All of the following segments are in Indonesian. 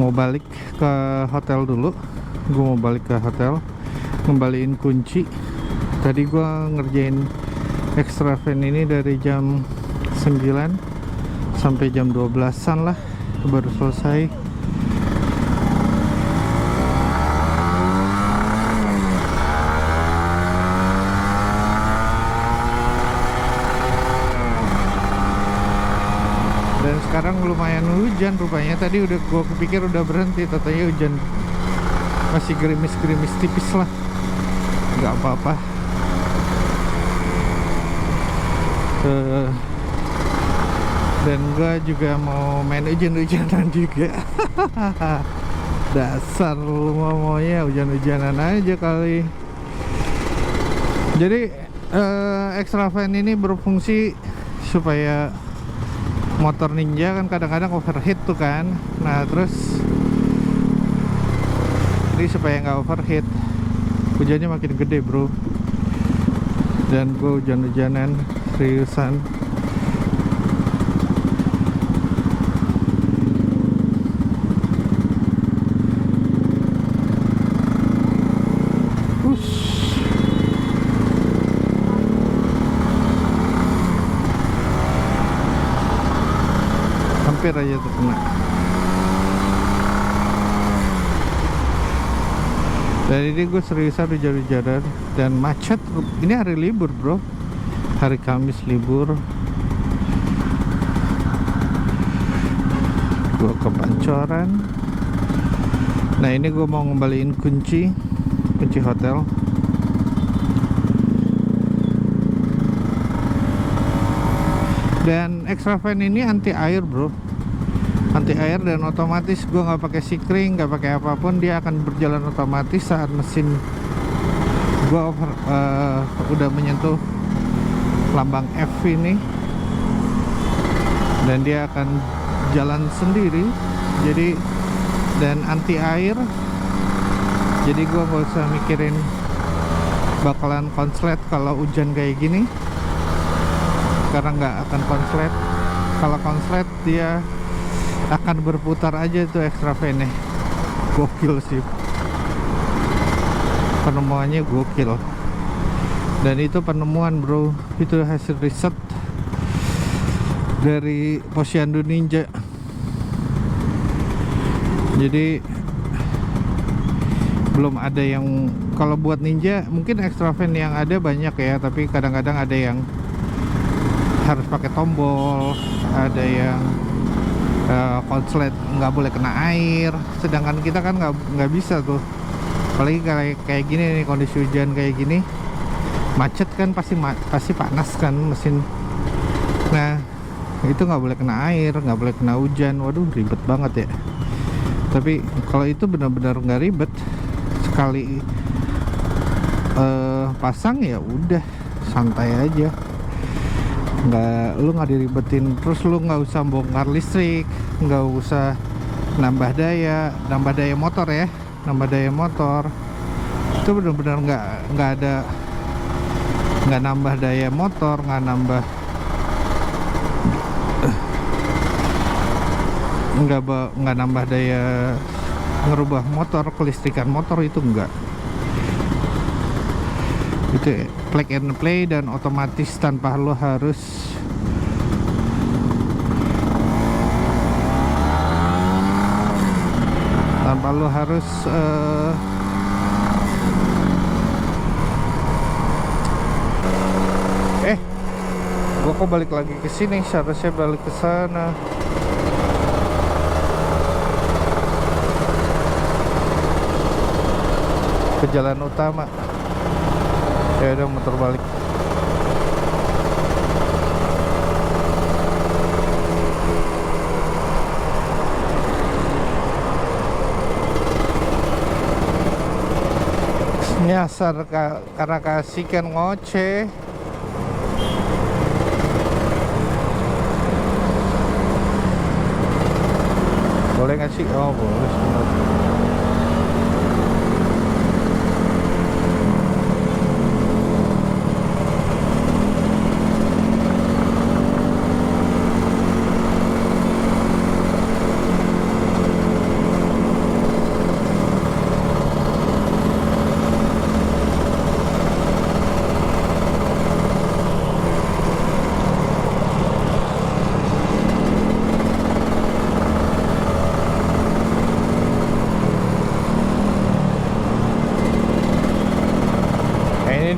Mau balik ke hotel dulu. Gue mau balik ke hotel, ngembaliin kunci. Tadi gue ngerjain extra van ini dari jam 9 sampai jam 12-an lah, baru selesai. Dan sekarang lumayan hujan rupanya. Tadi udah gue kepikir udah berhenti, katanya hujan masih gerimis-gerimis tipis lah, nggak apa-apa. Dan gue juga mau main hujan-hujanan juga. Dasar lu maunya hujan-hujanan aja kali. Jadi extra van ini berfungsi supaya motor Ninja kan kadang-kadang overheat tuh kan. Nah terus ini supaya nggak overheat, hujannya makin gede bro. Dan gue hujan-hujanan seriusan. Hampir aja tuh kena. Dan ini gue seriusan hujan-hujanan dan macet. Ini hari libur bro, hari Kamis libur. Gue ke Pancoran. Nah ini gue mau ngembaliin kunci hotel. Dan extra van ini anti air bro, anti air, dan otomatis gue nggak pakai sikring, nggak pakai apapun, dia akan berjalan otomatis saat mesin gue udah menyentuh lambang F ini, dan dia akan jalan sendiri. Jadi dan anti air, jadi gue nggak usah mikirin bakalan konslet kalau hujan kayak gini, karena nggak akan konslet. Kalau konslet dia akan berputar aja tuh extra van-nya. Gokil sih, penemuannya gokil. Dan itu penemuan bro, itu hasil riset dari Posyandu Ninja. Jadi belum ada yang, kalau buat Ninja mungkin extra van yang ada banyak ya, tapi kadang-kadang ada yang harus pakai tombol, ada yang konslet nggak boleh kena air, sedangkan kita kan nggak bisa tuh. Apalagi kayak gini nih, kondisi hujan kayak gini, macet kan, pasti panas kan mesin. Nah itu nggak boleh kena air, nggak boleh kena hujan. Waduh ribet banget ya. Tapi kalau itu benar-benar nggak ribet, sekali pasang ya udah santai aja. Lu nggak diribetin, terus lu nggak usah bongkar listrik, nggak usah nambah daya motor ya, nambah daya motor. Itu benar-benar nggak nambah daya motor, nggak nambah daya, ngerubah motor, kelistrikan motor itu enggak. Itu plug and play dan otomatis tanpa lo harus gua kok balik lagi ke sini, seharusnya balik ke sana. Ke jalan utama. Ya udah muter balik. Nyasar karena kasih kan ngoceh. Boleh nggak sih? Oh boleh sebenarnya.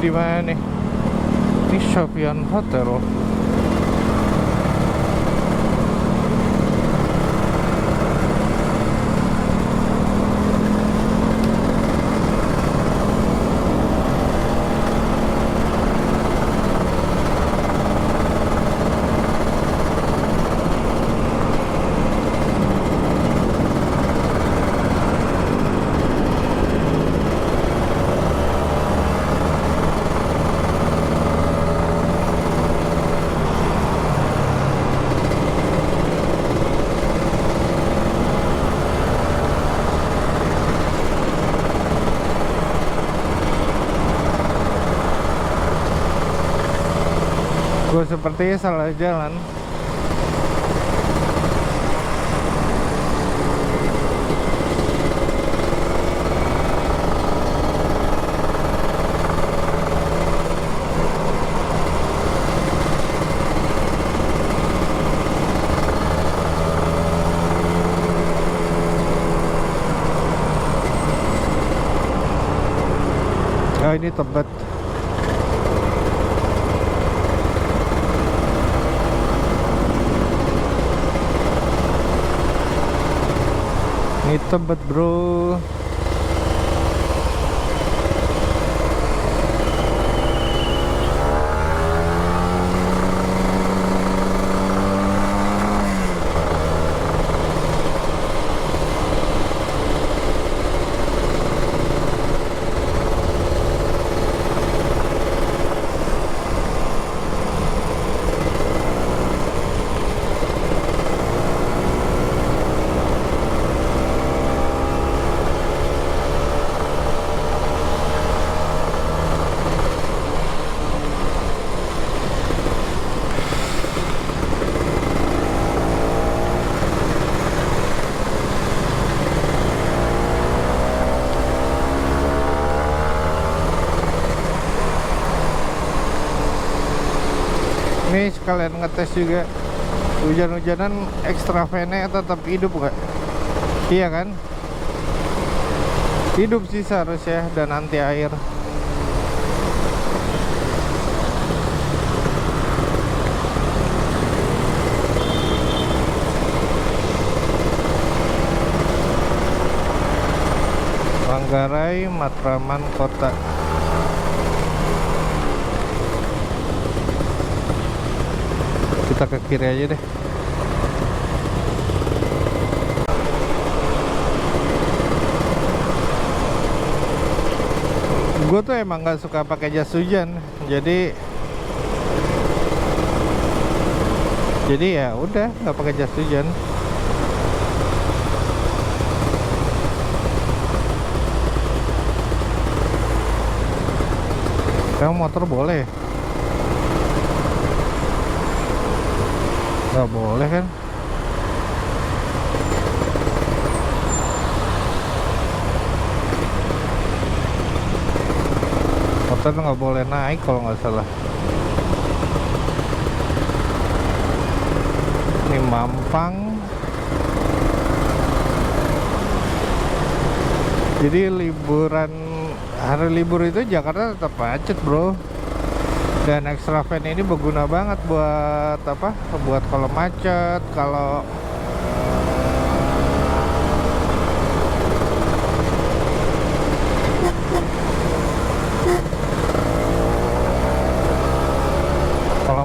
di mana nih? Ini Sofian Hotel. Gue sepertinya salah jalan. Oh, ini Tebet. Ini Tebet, bro. Ini sekalian ngetes juga, hujan-hujanan ekstra vene tetap hidup nggak? Iya kan? Hidup sih seharusnya, dan anti air. Manggarai, Matraman Kota. Kita ke kiri aja deh. Gue tuh emang nggak suka pakai jas hujan, jadi ya udah nggak pakai jas hujan. Kamu motor boleh? Nggak boleh kan? Motor nggak boleh naik kalau nggak salah. Ini Mampang. Jadi hari libur itu Jakarta tetap macet, bro. Dan extra van ini berguna banget buat apa? Buat kalau macet, kalau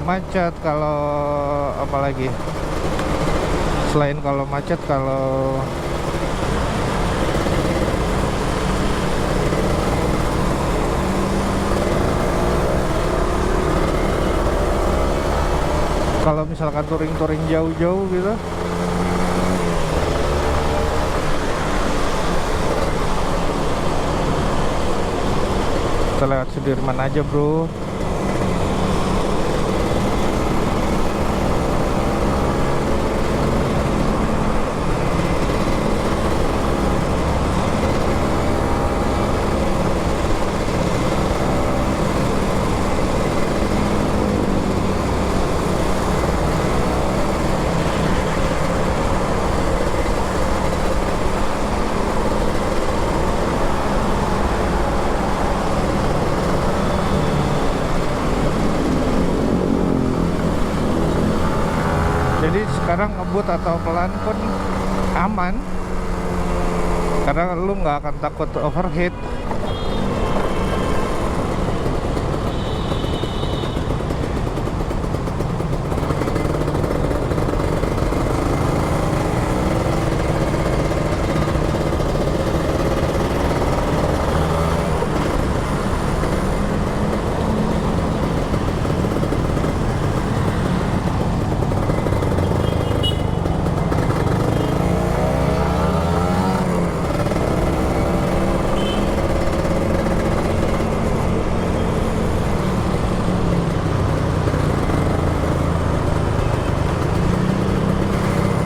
macet, kalau apalagi selain kalau macet, kalau misalkan touring jauh-jauh gitu. Kita lewat Sudirman aja, bro. Jadi sekarang ngebut atau pelan pun aman, karena lu nggak akan takut overheat.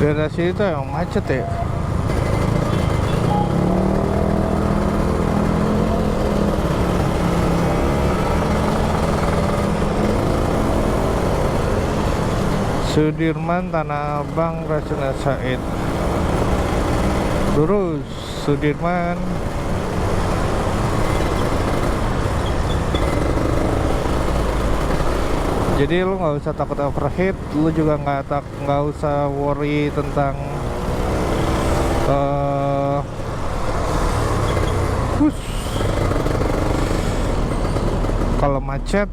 Daerah sini tuh yang macet ya. Sudirman, Tanah Abang, Rasuna Said. Lurus Sudirman. Jadi lu nggak usah takut overheat, lu juga nggak usah worry tentang kalau macet,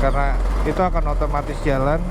karena itu akan otomatis jalan.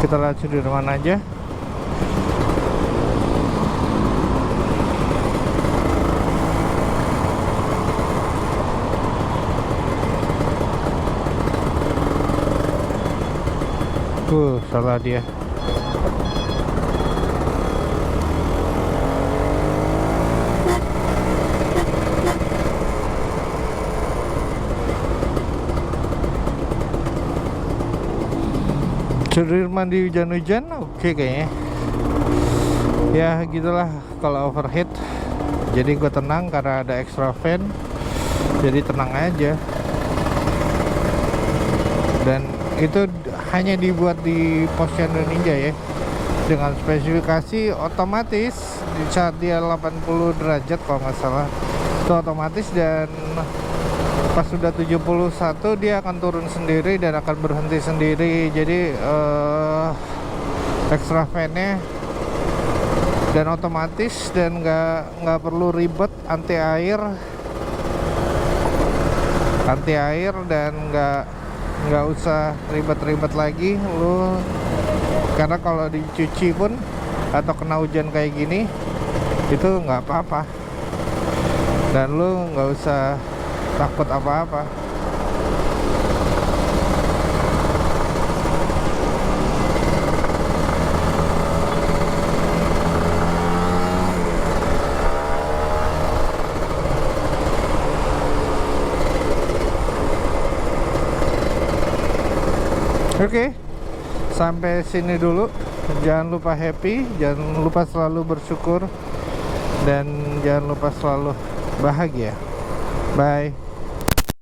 Kita lihat Sudirman aja. Salah dia. Sudirman di hujan-hujan oke kayaknya. Ya gitulah kalau overheat. Jadi gue tenang karena ada extra fan. Jadi tenang aja. Dan itu hanya dibuat di Posyandu Ninja ya, dengan spesifikasi otomatis di saat dia 80 derajat kalau nggak salah itu otomatis, dan pas sudah 71 dia akan turun sendiri dan akan berhenti sendiri. Jadi extra fan-nya dan otomatis, dan nggak perlu ribet anti air dan nggak usah ribet-ribet lagi lu, karena kalau dicuci pun atau kena hujan kayak gini itu nggak apa-apa, dan lu nggak usah takut apa-apa. Oke, sampai sini dulu. Jangan lupa happy, jangan lupa selalu bersyukur, dan jangan lupa selalu bahagia. Bye.